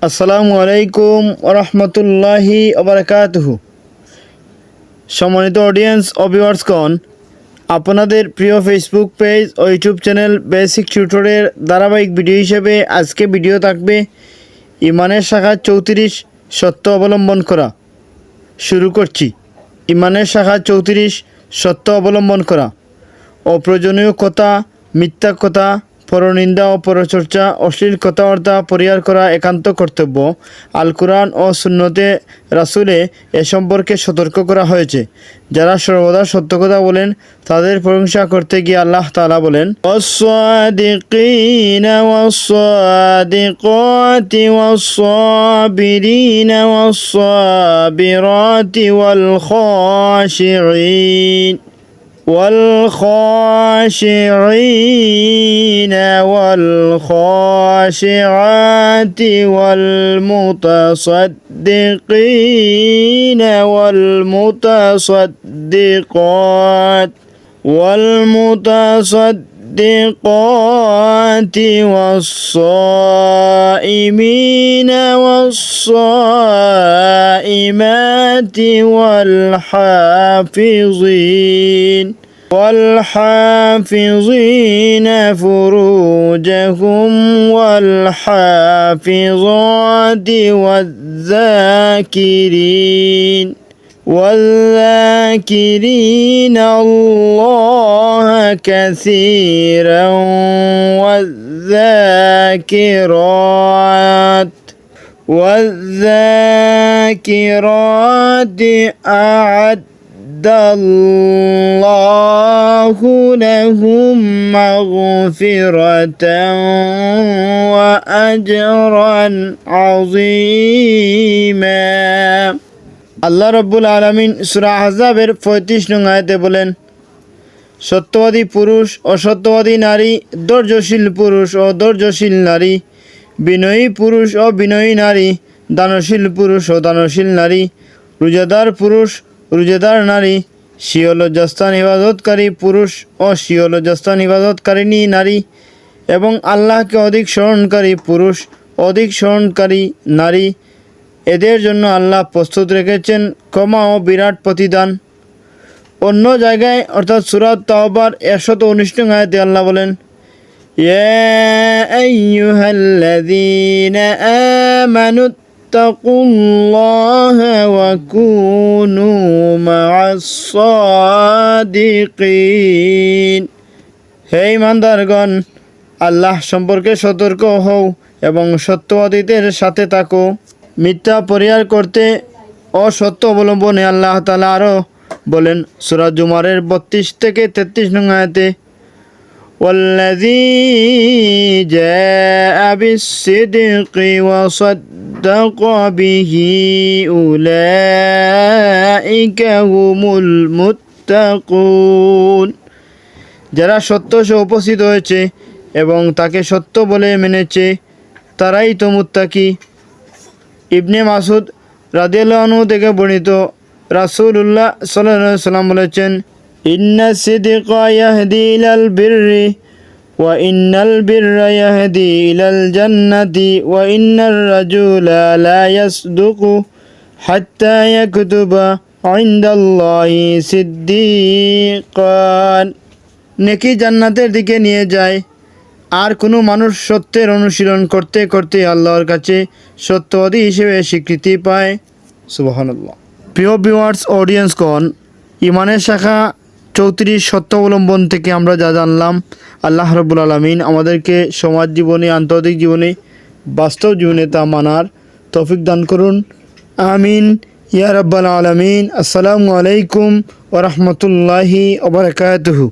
আসসালামু আলাইকুম ওরহমতুল্লাহি ওবারাকাতুহু। সম্মানিত অডিয়েন্স ও ভিউয়ার্সগণ, আপনাদের প্রিয় ফেসবুক পেজ ও ইউটিউব চ্যানেল বেসিক টিউটোরিয়ালের ধারাবাহিক ভিডিও হিসেবে আজকে ভিডিও থাকবে ইমানের শাখা 34 সত্য অবলম্বন করা। শুরু করছি। ইমানের শাখা 34 সত্য অবলম্বন করা। অপ্রয়োজনীয় কথা, মিথ্যা কথা, পরনিন্দা ও পরচর্চা, অশ্লীল কথাবার্তা পরিহার করা একান্ত কর্তব্য। আল কুরআন ও সুন্নতে রাসূলে এ সম্পর্কে সতর্ক করা হয়েছে। যারা সর্বদা সত্য কথা বলেন তাদের প্রশংসা করতে গিয়ে আল্লাহ তাআলা বলেন, ওয়াস-সাদিকিনা ওয়াস-সাদিকাতি ওয়াস-সাবিরিনা ওয়াস-সাবিরাতি ওয়াল-খাশিঈন والخاشعين والخاشعات والمتصدقين والمتصدقات والصائمين والصائمات والحافظين فروجهم والحافظات والذاكرين الله كثيرا والذاكرات أعد الله لهم مغفرة وأجرا عظيما। আল্লাহ রাব্বুল আলামিন সূরা আহজাবের 35 নং আয়াতে বলেন, সত্যবাদী পুরুষ ও সত্যবাদী নারী, ধৈর্যশীল পুরুষ ও ধৈর্যশীল নারী, বিনয়ী পুরুষ ও বিনয়ী নারী, দানশীল পুরুষ ও দানশীল নারী, রোজাদার পুরুষ রোজাদার নারী, স্বীয় লজ্জাস্থান হিফাজতকারী পুরুষ ও স্বীয় লজ্জাস্থান হিফাজতকারিণী নারী এবং আল্লাহকে অধিক স্মরণকারী পুরুষ, অধিক স্মরণকারী নারী, এদের জন্য আল্লাহ প্রস্তুত রেখেছেন ক্ষমা ও বিরাট প্রতিদান। অন্য জায়গায় অর্থাৎ সূরা তাওবার 119 নং আয়াতে আল্লাহ বলেন, ইয়া আইয়ুহাল্লাযীনা আমানু ইত্তাকুল্লাহা ওয়া কুনু মা'আস সাদিকিন। হে ঈমানদারগণ, আল্লাহ সম্পর্কে সতর্ক হও এবং সত্যবাদীদের সাথে থাকো। মিথ্যা পরিহার করতে ও সত্য অবলম্বনে আল্লাহ তাআলা আরও বলেন সূরা জুমারের 32 থেকে 33 নং আয়াতে, ওয়াল্লাযী জাআ বিস-সিদকি ওয়া সাদ্দাকা বিহি উলাইকা হুমুল মুত্তাকুন। যারা সত্য সহ উপস্থিত হয়েছে এবং তাকে সত্য বলে মেনেছে তারাই তো মুত্তাকি। ইবনে মাসউদ রাদিয়াল্লাহু আনহু থেকে বর্ণিত, রাসূলুল্লাহ সাল্লাল্লাহু আলাইহি ওয়াসাল্লাম বলেছেন, ইন্নাস সিদকা ইয়াহদি ইলাল বিররি ওয়া ইন্নাল বিররা ইয়াহদি ইলাল জান্নাতি ওয়া ইন্নার রাজুলা লা ইয়াসদুকু হাত্তা ইয়াকতুবা ইনদাল্লাহি সিদ্দীকান। নেকি জান্নাতের দিকে নিয়ে যায়। আর কোনো মানুষ সত্যের অনুশীলন করতে করতে আল্লাহর কাছে সত্যবাদী হিসেবে স্বীকৃতি পায়। সুবহানাল্লাহ। প্রিয় ভিউয়ার্স অডিয়েন্সগণ, ইমানের শাখা 34 সত্য অবলম্বন থেকে আমরা যা জানলাম, আল্লাহ রাব্বুল আলামিন আমাদেরকে সমাজ জীবনে, আন্তর্জাতিক জীবনে, বাস্তব জীবনে তা মানার তৌফিক দান করুন। আমিন ইয়া রাব্বাল আলামিন। আসসালামু আলাইকুম ওয়া রাহমাতুল্লাহি ওয়া বারাকাতুহু।